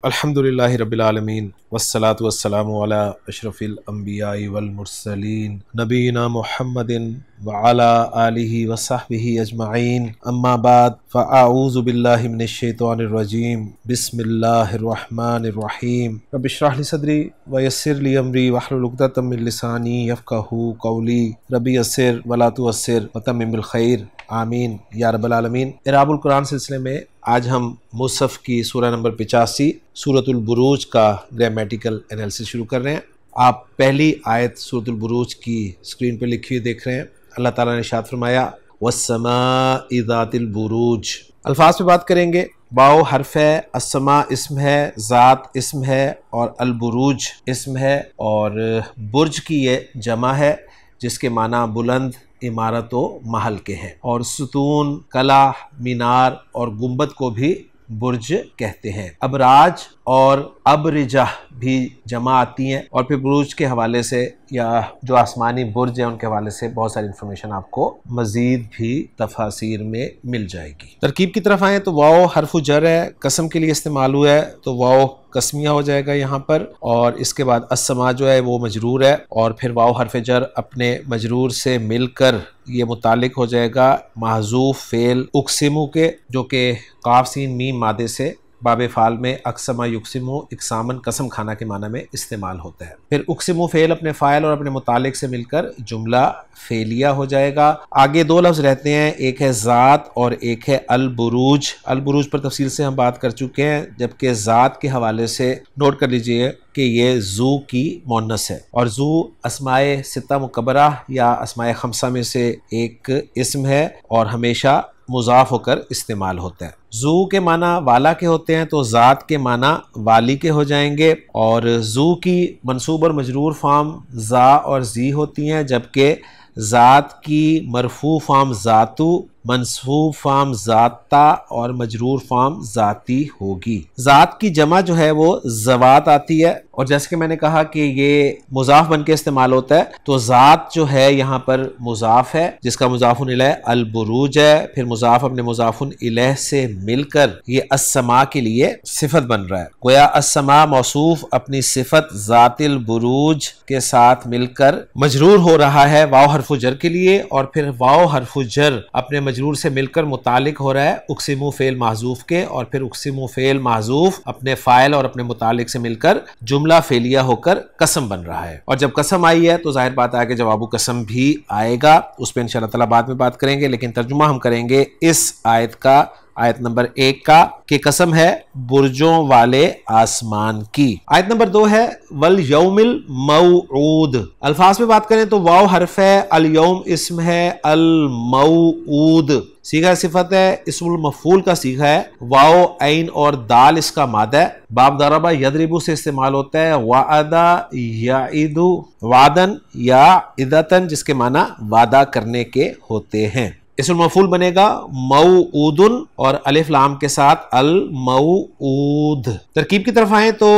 अल्हम्दुलिल्लाहि रब्बिल आलमीन वस्सलातु वस्सलामु अला अशरफिल अंबियाइ वल मुरसलीन नबीना मुहम्मदिन व अला आलिहि व सहबिहि अजमाइन अम्मा बाद फ़अऊज़ु बिल्लाहि मिनश शैतानिर रजीम बिस्मिल्लाहिर रहमानिर रहीम रब्बि इश्रह लिी सदरी व यस्सिर ली अमरी वहलुल उक़दतम मिन लिसानी यफ़क़हू क़ौली रब्बि यस्सिर व ला तुअस्सिर व तम्मिम बिल खैर आमीन या रब्बल आलमीन। इराबुल कुरान सिलसिले में आज हम मुसहफ़ की सूरह नंबर 85 सूरतुल बुरूज का ग्रामेटिकल एनालिसिस शुरू कर रहे हैं। आप पहली आयत सूरतुल बुरूज की स्क्रीन पर लिखी हुई देख रहे हैं। अल्लाह ताला ने इरशाद फरमाया वस्समाइ ज़ातिल बुरूज। अल्फाज पे बात करेंगे। वाओ हर्फ है, अस्समा इसम है, ज़ात इसम है और अल बुरूज इसम है और बुर्ज की ये जमा है जिसके माना बुलंद, इमारत व महल के हैं और सुतून, कला, मीनार और गुंबद को भी बुर्ज कहते हैं। अबराज और अबरिजा भी जमा आती हैं और फिर बुर्ज के हवाले से या जो आसमानी बुर्ज है उनके हवाले से बहुत सारी इंफॉर्मेशन आपको मजीद भी तफासिर में मिल जाएगी। तरकीब की तरफ आए तो वाओ हर्फु जर है, कसम के लिए इस्तेमाल हुआ है तो वाओ कसमिया हो जाएगा यहाँ पर और इसके बाद अस्समा जो है वो मजरूर है और फिर वाओ हर्फ जर अपने मजरूर से मिलकर ये मुतालिक हो जाएगा महजूफ फेल उक्सिमु के, जो कि काफ सीन मीम मादे से बाबे फाल में अक्समा युक्सिमु इकसामन कसम खाना के माना में इस्तेमाल होता है। फिर उक्सिमु फेल अपने फ़ाइल और अपने मुतालिक से मिलकर जुमला फेलिया हो जाएगा। आगे दो लफ्ज़ रहते हैं, एक है ज़ात और एक है अल बुरूज। अल बुरूज पर तफसील से हम बात कर चुके हैं, जबकि ज़ात के हवाले से नोट कर लीजिए कि ये ज़ू की मोन्नस है और ज़ू अस्माए सित्ता मुकबरा या अस्माए खमसा में से एक इस्म है और हमेशा मुज़ाफ होकर इस्तेमाल होता है। ज़ू के माना वाला के होते हैं तो ज़ात के माना वाली के हो जाएंगे और ज़ू की मंसूब और मजरूर फार्म ज़ा और जी होती हैं, जबकि ज़ात की मरफू फार्म ज़ातु, मंसूब फार्म ज़ाता और मजरूर फार्म ज़ाती होगी। ज़ात की जमा जो है वो ज़वात आती है और जैसे कि मैंने कहा कि ये मुज़ाफ बन के इस्तेमाल होता है तो ज़ात जो है यहाँ पर मुज़ाफ है जिसका मुज़ाफुन इलैह अल बुरूज है, फिर मुज़ाफ अपने मुज़ाफुन इलैह से मिलकर ये अस्समा के लिए सिफत बन रहा है। गोया अस्समा मौसूफ अपनी सिफत ज़ातिल बुरूज के साथ मिलकर मजरूर हो रहा है वाओ हर्फु जर के लिए और फिर वाओ हर्फु जर अपने मजरूर से मिलकर मुतालिक हो रहा है उक्सिमु फेल महजूफ के और फिर उक्सिमु फेल महजूफ अपने फाइल और अपने मुतालिक से मिलकर जुमला फेलिया होकर कसम बन रहा है। और जब कसम आई है तो जाहिर बात है कि जवाबु कसम भी आएगा, उस पर इंशाअल्लाह ताला बाद में बात करेंगे, लेकिन तर्जुमा हम करेंगे इस आयत का, आयत नंबर 1 का, कि कसम है बुर्जों वाले आसमान की। आयत नंबर 2 है वल यौमिल मौऊद। अल्फाज में बात करें तो वाव हर्फ है, अल यौम इस्म है, अल मौऊद सीगा सिफत है, इस्मुल मफूल का सीगा है, वाओ ऐन और दाल इसका मादा है। बाब दरबा यदरिबु से इस्तेमाल होता है, वादा याइदु वादन या इदतन जिसके माना वादा करने के होते हैं। इसमें मफूल बनेगा मऊऊदुन और अलिफ लाम के साथ अल मऊऊद। तरकीब की तरफ आए तो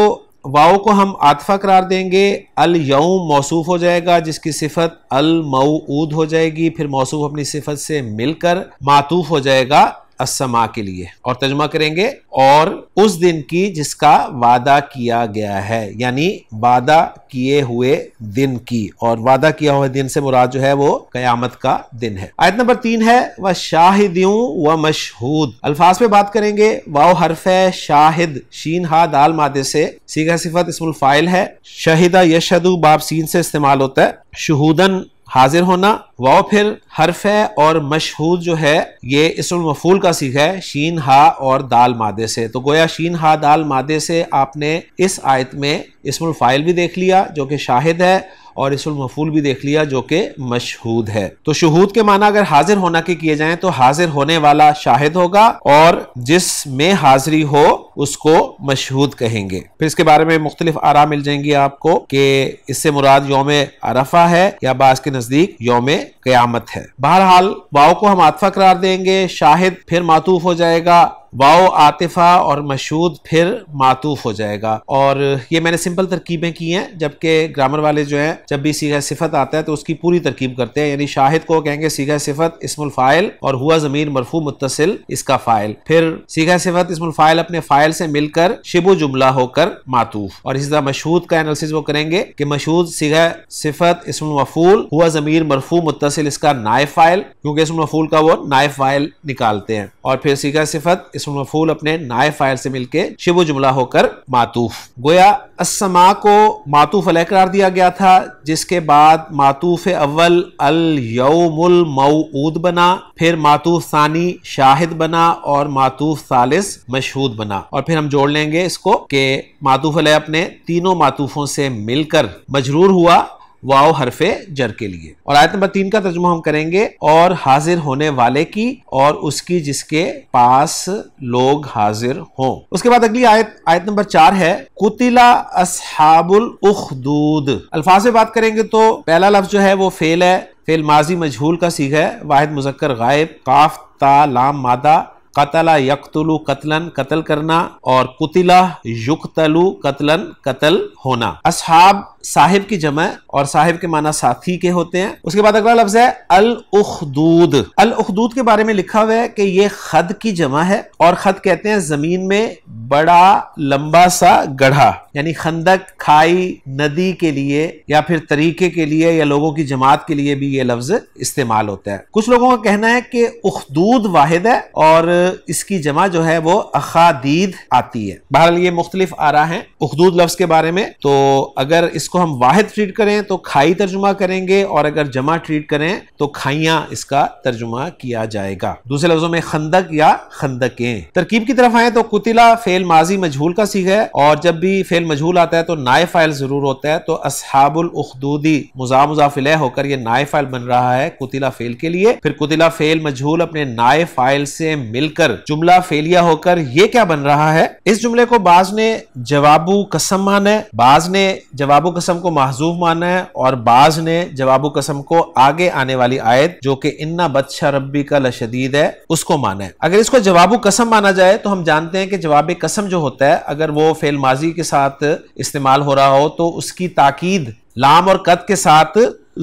वाओ को हम आतफा करार देंगे, अल यौम मौसूफ हो जाएगा जिसकी सिफत अल मऊऊद हो जाएगी, फिर मौसूफ अपनी सिफत से मिलकर मातूफ हो जाएगा अस्समा के लिए और तर्जुमा करेंगे और उस दिन की जिसका वादा किया गया है, यानी वादा किए हुए दिन की, और वादा किया हुए दिन से मुराद जो है वो कयामत का दिन है। आयत नंबर 3 है व शाहिदुं व मशहूद। अल्फाज पे बात करेंगे। वाओ हर्फ है, शाहिद शीन हा दाल मादे से सीगा सिफत इस्मुल फाइल है, शहिदा यशहदु बाब सीन से इस्तेमाल होता है, शुहूदन हाजिर होना। वाओ फिर हर्फ है और मशहूद जो है ये इस्मुल मफूल का सीगा है शीन हा और दाल मादे से, तो गोया शीन हा दाल मादे से आपने इस आयत में इस्मुल फाइल भी देख लिया जो कि शाहिद है और इस्मुल मफूल भी देख लिया जो कि मशहूद है। तो शुहूद के माना अगर हाजिर होना के किए जाएं तो हाजिर होने वाला शाहिद होगा और जिसमें हाजिरी हो उसको मशहूद कहेंगे। फिर इसके बारे में मुख्तलिफ आरा मिल जाएंगी आपको कि इससे मुराद यौम अरफा है या बास के नजदीक यौम क़यामत है। बहरहाल वाओ को हम आतफा करार देंगे, शाहिद फिर मातूफ हो जाएगा वाओ आतिफा और मशहूद फिर मातूफ हो जाएगा। और ये मैंने सिंपल तरकीबें की हैं, जबकि ग्रामर वाले जो हैं जब भी सीगा सिफत आता है तो उसकी पूरी तरकीब करते हैं। यानी शाहिद को कहेंगे सीगा सिफत इस्मुल फाइल और हुआ ज़मीर मरफू मुत्तसिल इसका फाइल, फिर सीगा सिफत इस्मुल फाइल अपने फाइल से मिलकर शिबु जुमला होकर मातूफ। और इसी तरह मशहूद का एनालिसिस वो करेंगे कि मशहूद सीगा सिफत इस्मुल मफूल हुआ ज़मीर मरफू मुत्तसिल इसका नाइब फाइल, क्योंकि इस्मुल मफूल का वो नाइब फाइल निकालते हैं। और फिर सीगा सिफत इस्मुल मफूल अपने नाइब फाइल से मिलकर शिबु जुमला होकर मातूफ। गोया अस्समा को मातूफ अलैह करार दिया गया था, जिसके बाद मातूफ अव्वल अल यौमुल मौऊद बना, फिर मातूफ सानी शाहिद बना और मातूफ सालिस मशहूद बना। और फिर हम जोड़ लेंगे इसको कि मातूफ अलैह अपने तीनों मातूफों से मिलकर मजरूर हुआ वाओ हरफे जर के लिए। और आयत नंबर 3 का तर्जुमा हम करेंगे, और हाजिर होने वाले की और उसकी जिसके पास लोग हाजिर हों। उसके बाद अगली आयत नंबर 4 है कुतिला अस्हाबुल उखदूद। अल्फाज में बात करेंगे तो पहला लफ्ज जो है वो फेल है, फेल माजी मजहूल का सीगा है, वाहिद मुजक्कर गायब, काफ ता लाम मादा, कतला यक्तुलु कतलन कत्ल करना, और कुतिला युक्तलु कतलन कत्ल होना। अस्हाब साहिब की जमा और साहिब के माना साथी के होते हैं। उसके बाद अगला लफ्ज है अल उखदूद। अल उखदूद के बारे में लिखा हुआ है कि ये खद की जमा है, और खद कहते हैं जमीन में बड़ा लंबा सा गड्ढा, यानी खंदक खाई नदी के लिए या फिर तरीके के लिए या लोगों की जमात के लिए भी ये लफ्ज इस्तेमाल होता है। कुछ लोगों का कहना है कि उखदूद वाहिद है और इसकी जमा जो है वो अखादीद आती है। बहरहाल ये मुख्तलिफ आरा हैं उखदूद लफ्ज के बारे में। तो अगर इसको हम वाहिद ट्रीट करें तो खाई तर्जुमा करेंगे, और अगर जमा ट्रीट करें तो खाइयां इसका तर्जुमा किया जाएगा। दूसरे लफ्जों में खंदक या खंदकें। तरकीब की तरफ आए तो कुतिला फेल माजी मजहूल का सीगा है, और जब भी फेल मजहूल आता है तो नाए फाइल जरूर होता है। तो अस्हाबुल उखदूदी मुज़ाफ मुज़ाफ इलैह होकर ये नाए फाइल बन रहा है कुतिला फेल के लिए। फिर कुतिला फेल मजहूल अपने नाए फाइल से मिलकर जुमला फेलिया होकर ये क्या बन रहा है। इस जुमले को बाज ने जवाबु कसम माना है, बाज ने जवाबु कसम को महजूफ माना है, और बाज ने जवाबु कसम को आगे आने वाली आयत जो कि इन्ना बत्शा रब्बी का लशदीद है उसको माना है। अगर इसको जवाबु कसम माना जाए तो हम जानते हैं कि जवाब कसम जो होता है अगर वो फेल माजी के साथ इस्तेमाल हो रहा हो तो उसकी ताकीद लाम और कद के साथ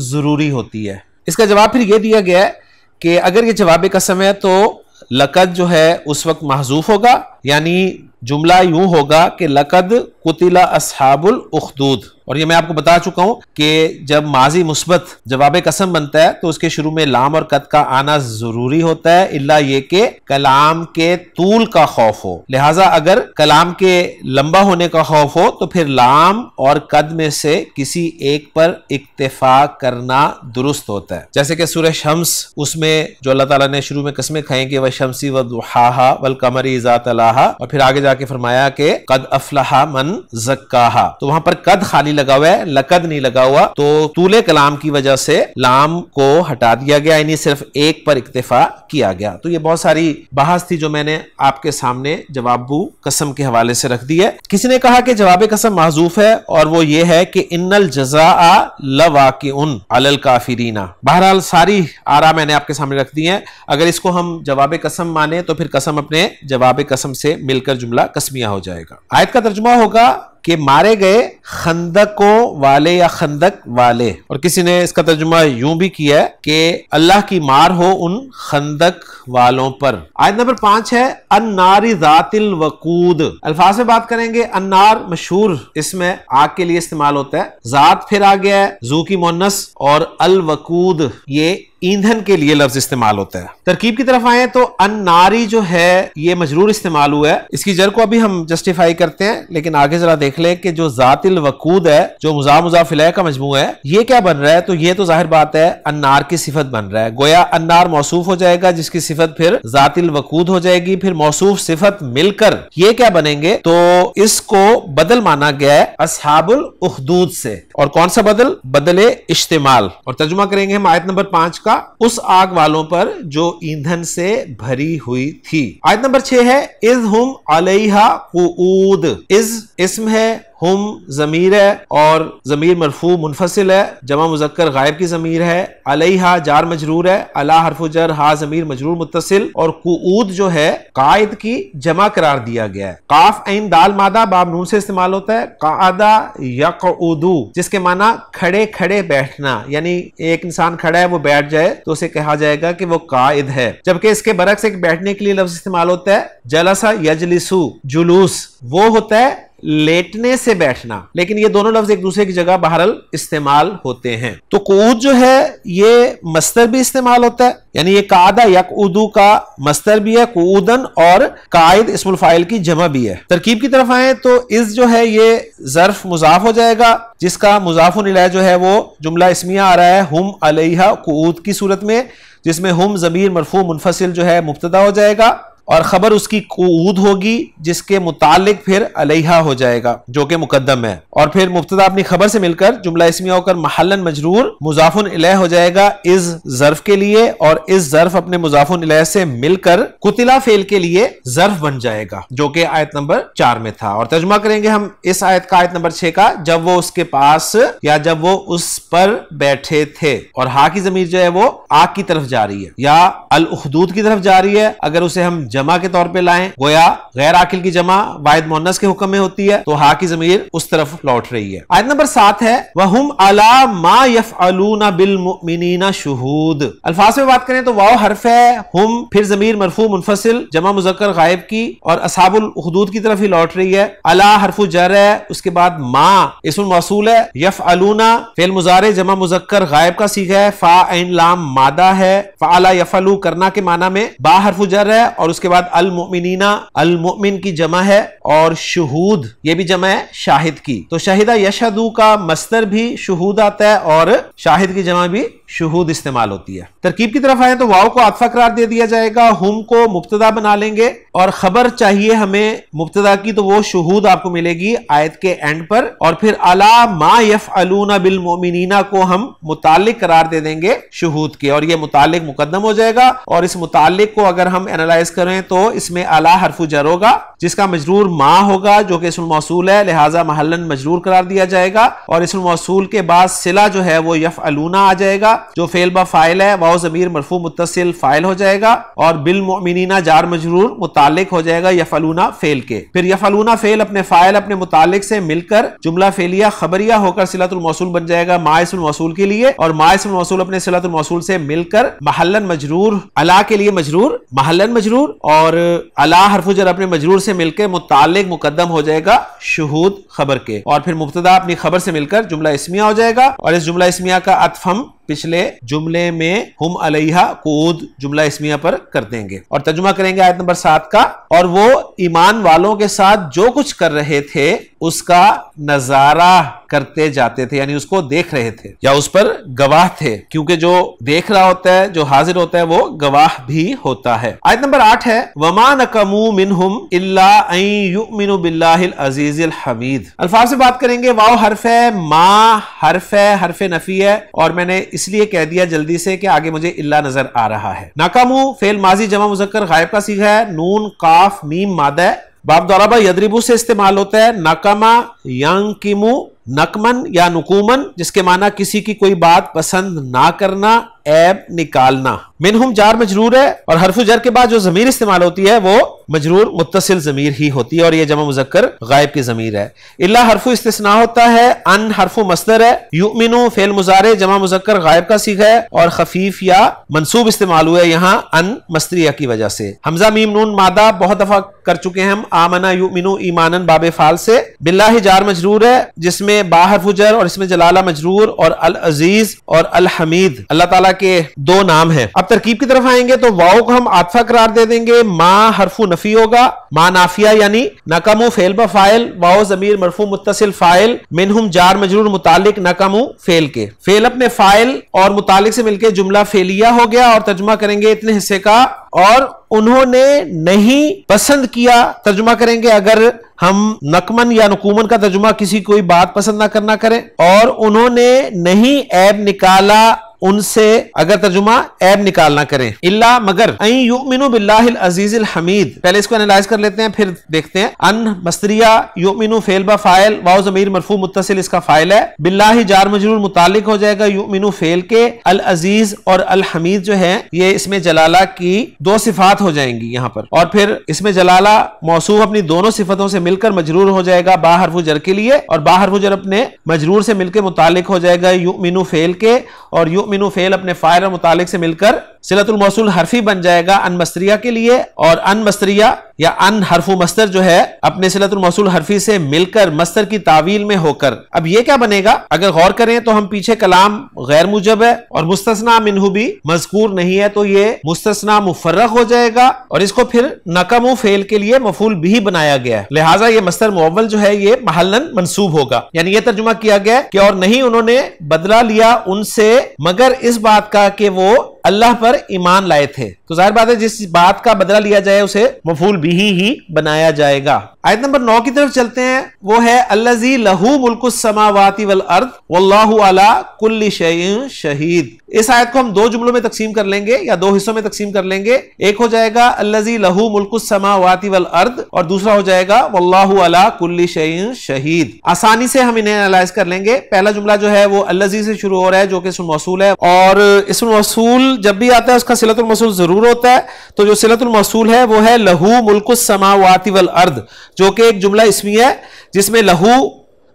जरूरी होती है। इसका जवाब फिर ये दिया गया है कि अगर ये जवाब कसम है तो लकद जो है उस वक्त महजूफ होगा, यानी जुमला यूं होगा कि लकद कुतिला अस्हाबुल उखदूद। और ये मैं आपको बता चुका हूं कि जब माजी मुस्बत जवाब कसम बनता है तो उसके शुरू में लाम और कद का आना जरूरी होता है, इल्ला ये कि कलाम के तूल का खौफ हो। लिहाजा अगर कलाम के लंबा होने का खौफ हो तो फिर लाम और कद में से किसी एक पर इक्तिफाक करना दुरुस्त होता है। जैसे कि सूरह शम्स, उसमें जो अल्लाह ताला ने शुरू में कसमें खाई कि वह शम्सी व दुहाहा वल कमरी इज़ा तलाहा, और फिर आगे जाके फरमाया कि कद अफलहा मन ज़क्काहा, तो वहां पर कद खाली लगा हुआ है, लकद नहीं लगा हुआ। तो तूले कलाम की वजह से लाम को हटा दिया गया, यानी सिर्फ एक पर इक्तिफा किया गया। तो ये बहुत सारी बहस थी जो मैंने आपके सामने जवाबु कसम के हवाले से रख दी है। किसी ने कहा कि जवाब कसम महजूफ है, और वो ये है कि इन्नल जज़ाअ लवाक़िउन अलल काफिरीना। बहरहाल सारी आरा मैंने आपके सामने रख दी है। अगर इसको हम जवाब कसम माने तो फिर कसम अपने जवाब कसम से मिलकर जुमला कसमिया हो जाएगा। आयत का तर्जुमा होगा कि मारे गए खंदकों वाले या खंदक वाले, और किसी ने इसका तर्जुमा यूं भी किया है कि अल्लाह की मार हो उन खंदक वालों पर। आयत नंबर 5 है अन्नारी ज़ातिल वकूद। अल्फाज में बात करेंगे, अन्नार मशहूर इसमें आग के लिए इस्तेमाल होता है, जात फिर आ गया है जू की मुन्नस, और अल वकूद ये ईंधन के लिए लफ्ज इस्तेमाल होता है। तरकीब की तरफ आए तो अन्नारी जो है ये मजरूर इस्तेमाल हुआ है। इसकी जर को अभी हम जस्टिफाई करते हैं, लेकिन आगे जरा देख ले कि जो जातिल वकूद है जो मुज़ाफ मुज़ाफ इलैह का मजमू है ये क्या बन रहा है। तो ये तो जाहिर बात है अन्नार की सिफत बन रहा है, गोया अन्नार मौसूफ हो जाएगा जिसकी सिफत फिर जातिल वकूद हो जाएगी, फिर मौसूफ सिफत मिलकर ये क्या बनेंगे। तो इसको बदल माना गया है अस्हाबुल उखदूद से, और कौन सा बदल, बदले इश्तिमाल। और तर्जुमा करेंगे हम आयत नंबर 5 का, उस आग वालों पर जो ईंधन से भरी हुई थी। आयत नंबर 6 है इज़ हुम अलैहा क़ुऊद। इज़ इस्म है, हुम ज़मीर है और ज़मीर मरफू मुनफसिल है, जमा मुज़क्कर गायब की ज़मीर है, अलैहा जार मजरूर है, अला हरफु जर, हा ज़मीर मजरूर मुत्तसिल, और कुऊद जो है कायद की जमा करार दिया गया है। काफ ऐन दाल मादा बाब नून से इस्तेमाल होता है। कादा यक़उदु जिसके माना खड़े खड़े बैठना, यानी एक इंसान खड़ा है वो बैठ जाए तो उसे कहा जाएगा कि वो कायद है। जबकि इसके बरक्स एक बैठने के लिए लफ्ज इस्तेमाल होता है जलसा यजलिसु, जुलूस वो होता है लेटने से बैठना, लेकिन ये दोनों लफ्ज एक दूसरे की जगह बहरल इस्तेमाल होते हैं। तो कुऊद जो है ये मस्तर भी इस्तेमाल होता है, यानी ये कादा यक़उदु का मस्तर भी है कुऊदन, और कायद इस्मुल फाइल की जमा भी है। तरकीब की तरफ आए तो इस जो है ये ज़र्फ मुजाफ हो जाएगा, जिसका मुजाफुन इलैह जो है वो जुमला इस्मिया आ रहा है हुम अलैहा कुऊद की सूरत में, जिसमें हुम ज़मीर मरफू मुनफसिल जो है मुब्तदा हो जाएगा और खबर उसकी कुऊद होगी, जिसके मुतालिक फिर अलैहा हो जाएगा जो कि मुकद्दम है, और फिर मुब्तदा अपनी खबर से मिलकर जुमला इस्मिया होकर महल्लन मजरूर मुजाफुन इलैह हो जाएगा इस ज़र्फ के लिए, और इस ज़र्फ अपने मुजाफुन इलैह से मिलकर कुतिला फेल के लिए ज़र्फ बन जाएगा जो कि आयत नंबर 4 में था। और तर्जुमा करेंगे हम इस आयत का आयत नंबर 6 का, जब वो उसके पास या जब वो उस पर बैठे थे, और हा की ज़मीर जो है वो आग की तरफ जा रही है या अल उखदूद की तरफ जा रही है। अगर उसे हम जमा के तौर पे लाएं, गोया गैर आकिल की जमा वाहिद मुअन्नस के हुक्म में होती है, तो हा की ज़मीर उस तरफ लौट रही है। आयत नंबर 7 है वहुम अला मा यफ़अलूना बिल मुमिनीना शुहूद। अल्फाज में बात करें तो वाव हर्फ है, हुम फिर ज़मीर मरफू मुनफसिल जमा मुज़क्कर गायब की और असहाबुल उखदूद की तरफ ही लौट रही है। अला हरफु जर है, उसके बाद मा इस्मुल मौसूल है, यफ़अलूना फेल मुज़ारे जमा मुज़क्कर गायब का सीगा है, फा ऐन लाम मादा है, फ़अला यफ़अलू करना के माना में, बा हरफु जर है और उसके बाद अल मुमिनीना अल मुमिन की जमा है, और शुहूद ये भी जमा है शाहिद की। तो शहीदा यशहदू का मस्तर भी शुहूद आता है और शाहिद की जमा भी शुहूद इस्तेमाल होती है। तरकीब की तरफ आए तो वाव को आतफा करार दे दिया जाएगा, हुम को मुब्तदा बना लेंगे और खबर चाहिए हमें मुब्तदा की, तो वो शुहूद आपको मिलेगी आयत के एंड पर, और फिर अला मा यफ़अलूना बिल मुमिनीना को हम मुतालिक करार दे देंगे शुहूद के, और ये मुतालिक मुकद्दम हो जाएगा। और इस मुतालिक को अगर हम एनालाइज करें तो इसमें अला हरफु जर होगा, जिसका मजरूर मा होगा जो कि इस्मुल मौसूल है, लिहाजा महल्लन मजरूर करार दिया जाएगा, और इस्मुल मौसूल के बाद सिला जो है वो यफ़अलूना आ जाएगा जो फेल बा फाइल है, वाव ज़मीर मरफू मुत्तसिल फाइल हो जाएगा, और बिल मुमिनीना जार मजरूर मुतालिक हो जाएगा यफ़अलूना फेल के। फिर यफ़अलूना फेल अपने फाइल अपने मुतालिक से मिलकर जुमला फेलिया खबरिया होकर सिलतुल मौसूल बन जाएगा मा इस्मुल मौसूल के लिए, और मा इस्मुल मौसूल अपने सिलतुल मौसूल से मिलकर महल्लन मजरूर अला के लिए मजरूर महल्लन मजरूर, और अला हरफु जर अपने मजरूर से मिलकर मुतालिक मुकद्दम हो जाएगा शुहूद खबर के, और फिर मुब्तदा अपनी खबर से मिलकर जुमला इस्मिया हो जाएगा, और इस जुमला इस्मिया का अत्फ हम पिछले जुमले में हुम अलैहा कुऊद जुमला इस्मिया पर कर देंगे। और तर्जुमा करेंगे आयत नंबर 7 का, और वो ईमान वालों के साथ जो कुछ कर रहे थे उसका नजारा करते जाते थे, यानी उसको देख रहे थे या उस पर गवाह थे, क्योंकि जो देख रहा होता है जो हाजिर होता है वो गवाह भी होता है। आयत नंबर 8 है वमा नकमू मिनहुम इल्ला अन युमिनु बिल्लाहिल अजीजिल हमीद। अल्फाज से बात करेंगे, वाव हर्फ है, मा हर्फ है, हर्फ नफी है, और मैंने इसलिए कह दिया जल्दी से कि आगे मुझे इल्ला नजर आ रहा है। नाकामू फेल माजी जमा मुजक्कर गायब का सीगा है, नून काफ मीम मादा है, बाब दरबा यदरिबू से इस्तेमाल होता है, नकमा यंकिमु नकमन या नुकूमन जिसके माना किसी की कोई बात पसंद ना करना, ऐब निकालना। मिनहुम जार मजरूर है और हरफु जर के बाद जो जमीर इस्तेमाल होती है वो मजरूर मुत्तसिल जमीर ही होती है और ये जमा मुजक्कर गायब की जमीर है। इल्ला हरफु इस्तिस्ना होता है, अन हरफु मस्दर है, युमिनु फेल मुजारे जमा मुजक्कर गायब का सीगा है और खफीफ या मंसूब इस्तेमाल हुआ है यहाँ अन मस्त्रिया की वजह से। हमजा मीम नून मादा बहुत दफा कर चुके हैं हम, आमना युमिनु ईमानन बाबे फाल से। बिल्लाहि जार मजरूर है जिसमें बा हरफु जर और इसमें जलाला मजरूर और अल अजीज और अल हमीद अल्लाह ताला के दो नाम हैं। अब तरकीब की तरफ आएंगे तो वाव को हम आतफा करार दे देंगे, मा हरफु नफी होगा, मा नाफिया यानी नकमु फेल ब फाइल, वाव जमीर मरफू मुत्तसिल फाइल, मिनहुम जार मजरूर मुतालिक नकमु फेल के। फेल अपने फाइल और मुतालिक से मिलकर जुमला फेलिया हो गया और तर्जुमा करेंगे इतने हिस्से का, और उन्होंने नहीं पसंद किया। तर्जुमा करेंगे अगर हम नकमन या नुकूमन का तर्जुमा किसी कोई बात पसंद ना करना करें, और उन्होंने नहीं ऐब निकाला उनसे अगर तर्जुमा ऐब निकालना करें, इल्ला मगर अन युमिनु बिल्लाहिल अजीजिल हमीद। पहले इसको एनालाइज कर लेते हैं फिर देखते हैं। अन मस्तरिया, युमिनु फेल बा फाइल, वाव ज़मीर मरफू मुत्तसिल इसका फाइल है, बिल्लाहि जार मजरूर मुतालिक हो जाएगा युमिनु फेल के, अल अजीज और अल हमीद जो है ये इसमें जलाला की दो सिफात हो जाएंगी यहां पर, और फिर इसमें जलाला मौसूफ अपनी दोनों सिफतों से मिलकर मजरूर हो जाएगा बा हर्फ जर के लिए, और बा हर्फ जर अपने मजरूर से मिलकर मुतालिक हो जाएगा युमिनु फेल के, और युमिनु फेल अपने फाइल और मुतालिक से मिलकर सिलतुल मौसूल हरफी बन जाएगा अन मस्तरिया के लिए, और अन मस्तरिया या अन हरफु मस्तर जो है अपने सिलतुल मौसूल हरफी से मिलकर मस्तर की तावील में होकर। अब ये क्या बनेगा, अगर गौर करें तो हम पीछे कलाम गैर मुजब है और मुस्तस्ना मिन्हु भी मज़कूर नहीं है, तो ये मुस्तस्ना मुफर्रग हो जाएगा और इसको फिर नकमु फेल के लिए मफूल बिही बनाया गया है, लिहाजा ये मस्तर मुअव्वल जो है ये महल्लन मंसूब होगा। यानी ये तर्जुमा किया गया कि और नहीं उन्होंने बदला लिया उनसे मगर इस बात का कि वो अल्लाह पर ईमान लाए थे, तो जाहिर बात है जिस बात का बदला लिया जाए उसे मफूल बिही ही बनाया जाएगा। आयत नंबर 9 की तरफ चलते हैं, वो है अल्लज़ी लहू मुल्कुस समावाति वल अर्द वल्लाहु अला कुल्ली शैइन शहीद। इस आयत को हम दो जुमलों में तकसीम कर लेंगे या दो हिस्सों में तकसीम कर लेंगे। एक हो जाएगा अल्लज़ी लहू मुल्कुस समावाति वल अर्द और दूसरा हो जाएगा वल्लाहु अला कुल्ली शैइन शहीद। आसानी से हम इन्हें एनालाइज कर लेंगे। पहला जुमला जो है वो अल्लज़ी से शुरू हो रहा है जो कि इस्म मौसूल है, और इस्म मौसूल जब भी आता है उसका सिलतुल मौसूल जरूर होता है, तो जो सिलतुल मौसूल है वो है लहू मुल्कुस समावाति वल अर्द, जो कि एक जुमला इसमी है जिसमें लहू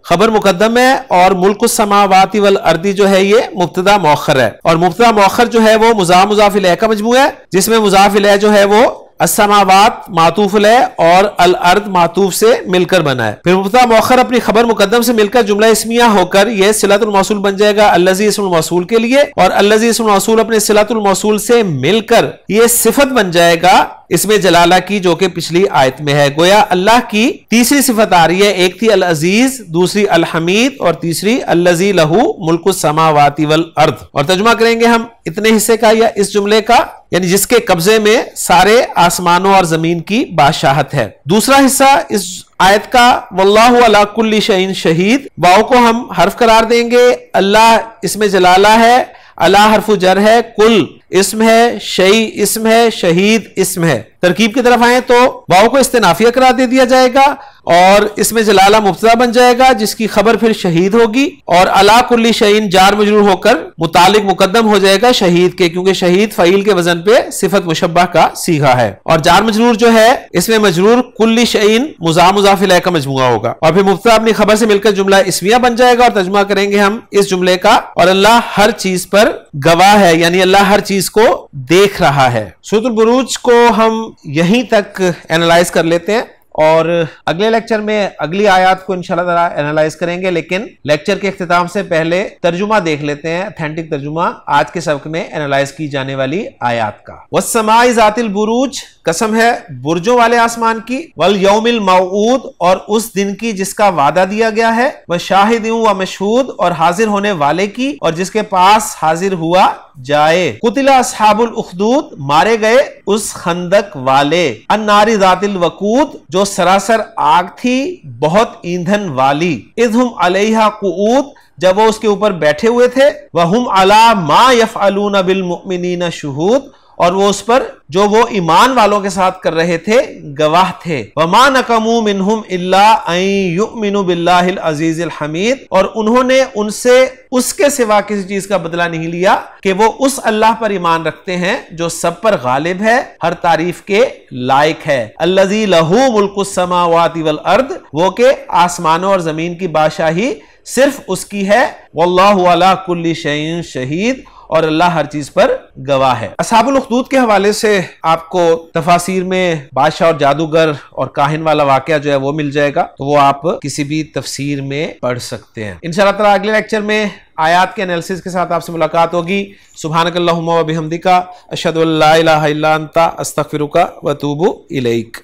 खबर मुकद्दम है और मुल्कुस समावाति वल अर्दी जो है ये मुब्तदा मौखर है, और मुब्तदा मौखर जो है वो मुजाफ इलैह का मजमू है जिसमें मुजाफ इलैह जो है वो अस्समावात मातूफ अलैह और अल अर्द मातूफ से मिलकर बना है। फिर मुब्तदा मौखर अपनी खबर मुकद्दम से मिलकर जुमला इस्मिया होकर यह सिलतुल मौसूल बन जाएगा अल्लज़ी इस्मुल मौसूल के लिए, और अल्लज़ी इस्मुल मौसूल अपने सिलतुल मौसूल से मिलकर यह सिफत बन जाएगा इसमें जलाला की जो कि पिछली आयत में है। गोया अल्लाह की तीसरी सिफत आ रही है, एक थी अल अजीज, दूसरी अल हमीद और तीसरी अल्लज़ी लहू मुल्कुस समावाति वल अर्द। और तर्जुमा करेंगे हम इतने हिस्से का या इस जुमले का, यानी जिसके कब्जे में सारे आसमानों और जमीन की बादशाहत है। दूसरा हिस्सा इस आयत का वल्लाहु अला कुल्ली शैइन शहीद, वाव को हम हर्फ करार देंगे, अल्लाह इसमें जलाला है, अला हर्फु जर है, कुल इस्म है, शई इस्म है, शहीद इस्म है। तरकीब की तरफ आए तो वाव को इस्तिनाफिया करार दे दिया जाएगा और इसमें जलाला मुब्तदा बन जाएगा जिसकी खबर फिर शहीद होगी, और अला कुल्ली शईन जार मजरूर होकर मुतालिक मुकद्दम हो जाएगा शहीद के, क्योंकि शहीद फ़ईल के वजन पे सिफत मुशब्बह का सीगा है, और जार मजरूर जो है इसमें मजरूर कुल्ली शईन मुजाफ इलैह का मजमुआ होगा, और फिर मुब्तदा अपनी खबर से मिलकर जुमला इस्मिया बन जाएगा। और तर्जुमा करेंगे हम इस जुमले का, और अल्लाह हर चीज पर गवाह है, यानी अल्लाह हर चीज को देख रहा है। सूरतुल बुरूज को हम यहीं तक एनालाइज कर लेते हैं और अगले लेक्चर में अगली आयत को इंशाल्लाह ताला एनालाइज करेंगे, लेकिन लेक्चर के इख्तिताम से पहले तर्जुमा देख लेते हैं, ऑथेंटिक तर्जुमा आज के सबक में एनालाइज की जाने वाली आयत का। वस्समाई ज़ातिल बुरूज, कसम है बुर्जों वाले आसमान की, वल यौमिल मौऊद, और उस दिन की जिसका वादा दिया गया है, व शाहिद व मशहूद, और हाजिर होने वाले की और जिसके पास हाजिर हुआ जाए। कुतिला अस्हाबुल उखदूद, मारे गए उस खंदक वाले, अन्नारी ज़ातिल वकूद, जो सरासर आग थी बहुत ईंधन वाली, इज़हुम अलैहा कुऊद, जब वो उसके ऊपर बैठे हुए थे, वहुम अला मा यफ़अलून बिल मुमिनीन शुहूद, और वो उस पर जो वो ईमान वालों के साथ कर रहे थे गवाह थे। वमा नकमू मिनहुम इल्ला अन युमिनु बिल्लाहिल अजीजिल हमीद, और उन्होंने उनसे उसके सिवा किसी चीज का बदला नहीं लिया कि वो उस अल्लाह पर ईमान रखते हैं जो सब पर गालिब है, हर तारीफ के लायक है। अल्लज़ी लहू मुल्कुस समावाति वल अर्द, वो के आसमानों और जमीन की बादशाही सिर्फ उसकी है। वल्लाहु अला कुल्ली शैइन शहीद, और अल्लाह हर चीज पर गवाह है। अस्हाबुल उखदूद के हवाले से आपको तफासिर में बादशाह और जादूगर और काहिन वाला वाकया जो है वो मिल जाएगा, तो वो आप किसी भी तफसीर में पढ़ सकते हैं। इंशाअल्लाह ताला अगले लेक्चर में आयात के एनालिसिस के साथ आपसे मुलाकात होगी। सुब्हानकल्लाहुम्मा व बिहम्दिका, अशहदु अल्ला इलाहा इल्ला अंता, अस्तगफिरुका व अतूबु इलैक।